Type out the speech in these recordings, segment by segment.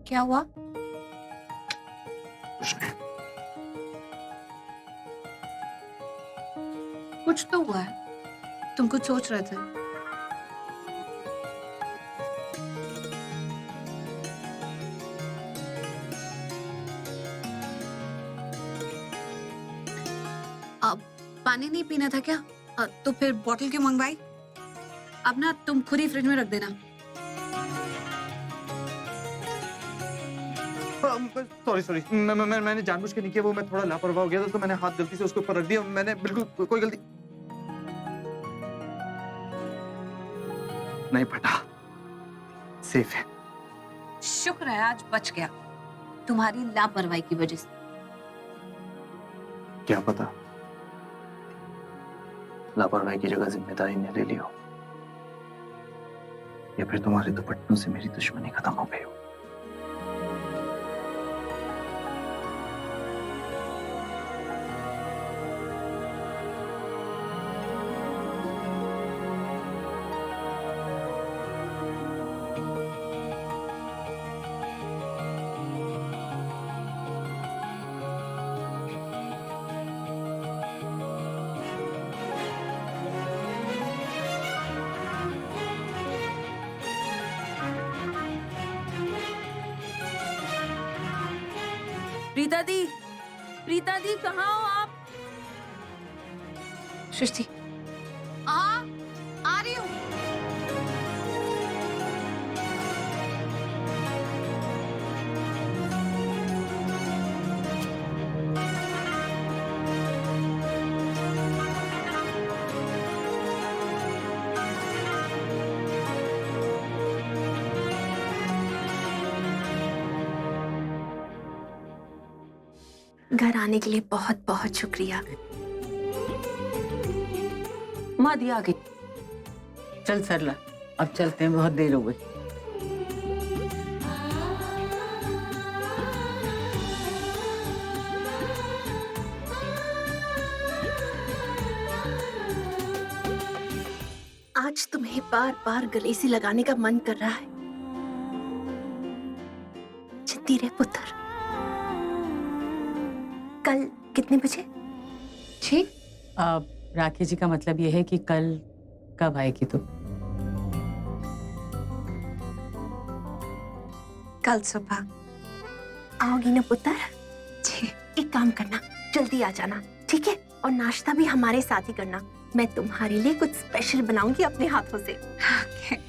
क्या हुआ? कुछ तो हुआ है। तुम कुछ सोच रहे थे। अब पानी नहीं पीना था क्या? तो फिर बोतल क्यों मंगवाई? अब ना तुम खुद ही फ्रिज में रख देना। सॉरी सॉरी, मैंने जानबूझ के नहीं किया। वो मैं थोड़ा लापरवाह हो गया था, तो मैंने हाथ गलती से उसके ऊपर रख दिया। मैंने बिल्कुल कोई गलती नहीं फटा, सेफ है। शुक्र है आज बच गया, तुम्हारी लापरवाही की वजह से। क्या पता लापरवाही की जगह जिम्मेदारी ने ले ली हो, या फिर तुम्हारे दुपट्टों से मेरी दुश्मनी खत्म हो गई हो। प्रीता दी कहाँ हो आप? सृष्टि, आ रही हूँ। घर आने के लिए बहुत बहुत शुक्रिया। माँ दी आ गई। चल सरला, अब चलते हैं, बहुत देर हो गई। आज तुम्हें बार बार गले से लगाने का मन कर रहा है। जिद्दी रहे पुत्र। कल कितने बजे? 6। राखी जी का मतलब यह है कि कल कब आएगी तू? कल सुबह। आओगी ना पुत्र? जी। एक काम करना, जल्दी आ जाना, ठीक है? और नाश्ता भी हमारे साथ ही करना। मैं तुम्हारे लिए कुछ स्पेशल बनाऊंगी अपने हाथों से। Okay.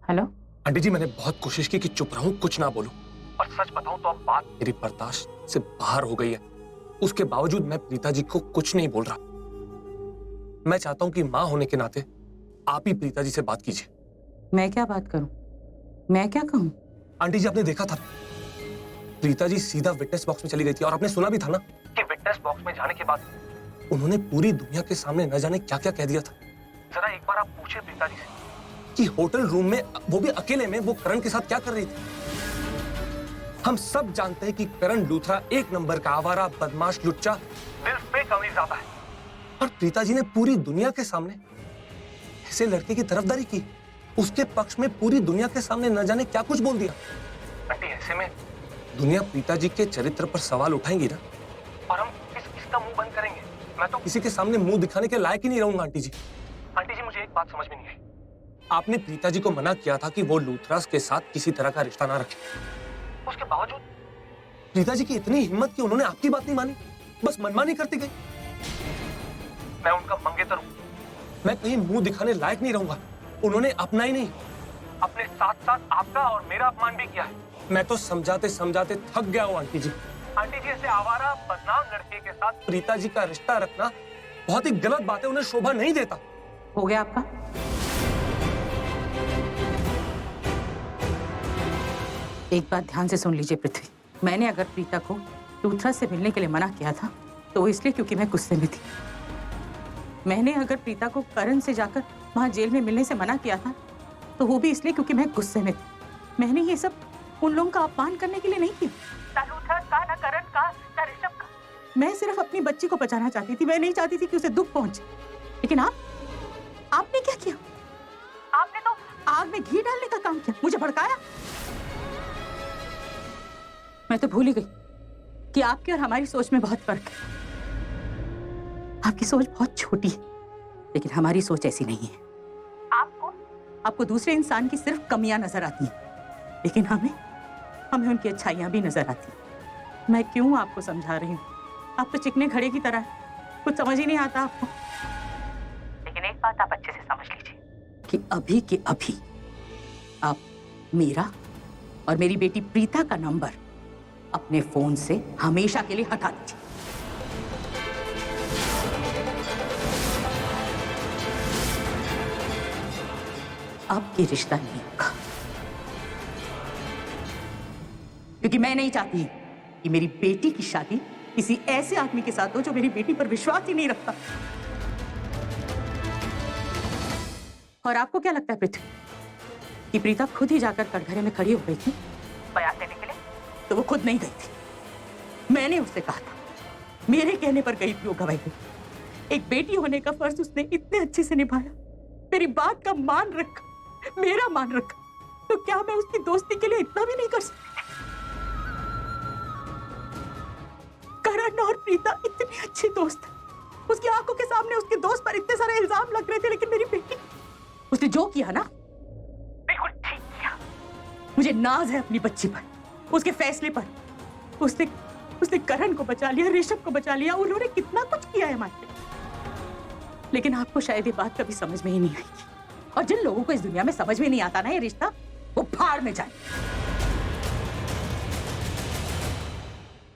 हेलो आंटी जी, मैंने बहुत कोशिश की कि चुप रहूं, कुछ ना बोलूं, और सच बताऊं तो अब बात मेरी बर्दाश्त से बाहर हो गई है। उसके बावजूद मैं प्रीता जी को कुछ नहीं बोल रहा। मैं चाहता हूं कि मां होने के नाते आप ही प्रीता जी से बात कीजिए। मैं क्या बात करूं? मैं क्या कहूं? आंटी जी, आपने देखा था प्रीता जी सीधा विटनेस बॉक्स में चली गई थी, और आपने सुना भी था ना कि विटनेस बॉक्स में जाने के बाद उन्होंने पूरी दुनिया के सामने न जाने क्या क्या कह दिया था। जरा एक बार आप पूछिए प्रीता जी से कि होटल रूम में, वो भी अकेले में, वो करण के साथ क्या कर रही थी। हम सब जानते हैं कि करण लूथरा एक नंबर का आवारा, बदमाश, लुच्चा, दिल पे कमी ज्यादा है, और प्रीता जी ने पूरी दुनिया के सामने ऐसे लड़के की तरफदारी की, उसके पक्ष में पूरी दुनिया के सामने न जाने क्या कुछ बोल दिया। आंटी, ऐसे में दुनिया प्रीता जी के चरित्र पर सवाल उठाएंगी ना, और हम किसका मुंह बंद करेंगे। मैं तो किसी के सामने मुंह दिखाने के लायक ही नहीं रहूंगा। आंटी जी, मुझे एक बात समझ में नहीं आई। आपने प्रीता जी को मना किया था कि वो लूथरास के साथ किसी तरह का रिश्ता ना रखे, उसके बावजूद प्रीता जी की इतनी हिम्मत कि उन्होंने आपकी बात नहीं मानी, बस मनमानी करती गई। मैं उनका मंगेतर हूं, मैं कहीं मुंह दिखाने लायक नहीं रहूंगा। उन्होंने अपना ही नहीं, अपने साथ साथ आपका और मेरा अपमान भी किया है। मैं तो समझाते समझाते थक गया हूं आंटी जी। आंटी जी, ऐसे आवारा बदनाम लड़के के साथ प्रीता जी का रिश्ता रखना बहुत ही गलत बात है, उन्हें शोभा नहीं देता। हो गया आपका? एक बात ध्यान से सुन लीजिए पृथ्वी, मैंने अगर प्रीता को लूथरा से मिलने के लिए मना किया था तो वो इसलिए क्योंकि मैं गुस्से में थी। मैंने अगर प्रीता को करण से जाकर वहां जेल में मिलने से मना किया था तो वो भी इसलिए क्योंकि मैं गुस्से में थी। मैंने ये सब उन लोगों का अपमान करने के लिए नहीं किया, ना लूथरा का, ना करण का, ना ऋषभ का। मैं सिर्फ अपनी बच्ची को बचाना चाहती थी, मैं नहीं चाहती थी कि उसे दुख पहुंचे। लेकिन आपने क्या किया? आपने तो आग में घी डालने का काम किया, मुझे भड़काया। मैं तो भूल ही गई कि आपकी और हमारी सोच में बहुत फर्क है। आपकी सोच बहुत छोटी है, लेकिन हमारी सोच ऐसी नहीं है। आपको दूसरे इंसान की सिर्फ कमियां नजर आती हैं, लेकिन हमें उनकी अच्छाइयां भी नजर आती हैं। मैं क्यों आपको समझा रही हूँ? आप तो चिकने घड़े की तरह हैं, कुछ समझ ही नहीं आता आपको। लेकिन एक बात आप अच्छे से समझ लीजिए कि अभी के अभी आप मेरा और मेरी बेटी प्रीता का नंबर अपने फोन से हमेशा के लिए हटा दीजिए। अब ये रिश्ता नहीं होगा, क्योंकि मैं नहीं चाहती कि मेरी बेटी की शादी किसी ऐसे आदमी के साथ हो जो मेरी बेटी पर विश्वास ही नहीं रखता। और आपको क्या लगता है पृथ्वी कि प्रीता खुद ही जाकर कटघरे में खड़ी हो गई थी बयान देने के लिए? तो वो खुद नहीं गई थी, मैंने उससे कहा था, मेरे कहने पर गई थी वो गवाही गई। एक बेटी होने का फर्ज उसने इतने अच्छे से निभाया, मेरी बात का मान रखा, मेरा मान रखा, तो क्या मैं उसकी दोस्ती के लिए इतना भी नहीं कर सकती? करण और प्रीता इतने अच्छे दोस्त हैं, उसकी आंखों के सामने उसके दोस्त पर इतने सारे इल्जाम लग रहे थे, लेकिन मेरी बेटी, उसने जो किया ना बिल्कुल ठीक किया। मुझे नाज है अपनी बच्ची पर, उसके फैसले पर। उसने करण को बचा लिया, ऋषभ को बचा लिया, उन्होंने कितना कुछ किया है हमारे लिए। लेकिन आपको शायद ये बात कभी समझ में ही नहीं आएगी, और जिन लोगों को इस दुनिया में समझ में नहीं आता ना ये रिश्ता, वो भाड़ में जाए।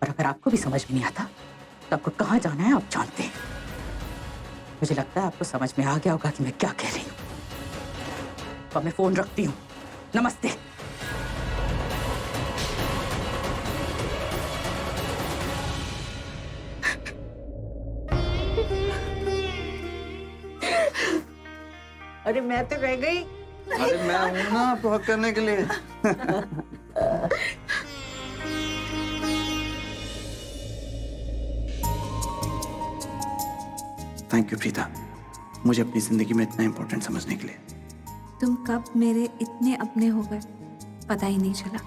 और अगर आपको भी समझ में नहीं आता तो आपको कहां जाना है आप जानते हैं। मुझे लगता है आपको समझ में आ गया होगा कि मैं क्या कह रही हूं। तो मैं फोन रखती हूं, नमस्ते। अरे मैं तो रह गई। अरे मैं हूं ना आपको हक करने के लिए। थैंक यू प्रीता, मुझे अपनी जिंदगी में इतना इम्पोर्टेंट समझने के लिए। तुम कब मेरे इतने अपने हो गए पता ही नहीं चला।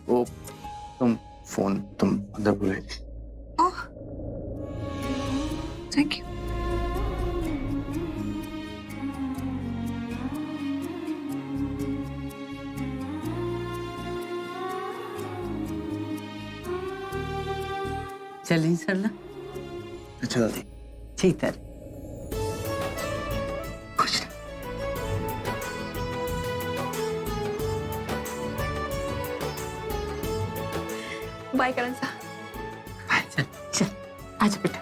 वो तुम अंदर भूल गए थे। ओह, थैंक यू। चलें सरला? अच्छा दादी। ठीक है। खुश बाय करण साहब। चल चल, आजा बेटा।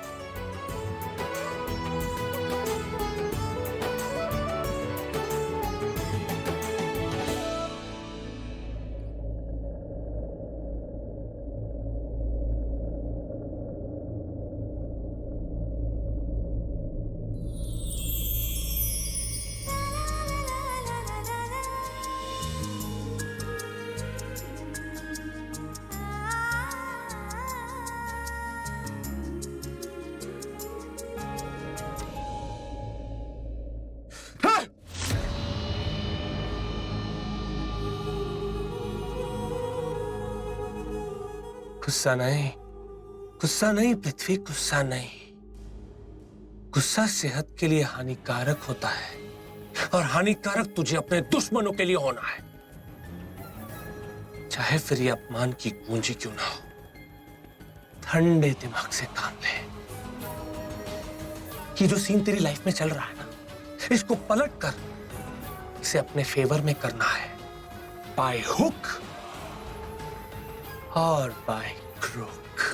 गुस्सा नहीं पृथ्वी, गुस्सा नहीं। गुस्सा सेहत के लिए हानिकारक होता है, और हानिकारक तुझे अपने दुश्मनों के लिए होना है। चाहे फिर ये अपमान की गूंजी क्यों ना हो, ठंडे दिमाग से काम ले। ये जो सीन तेरी लाइफ में चल रहा है ना, इसको पलट कर इसे अपने फेवर में करना है, बाय हुक और बाय क्रूक।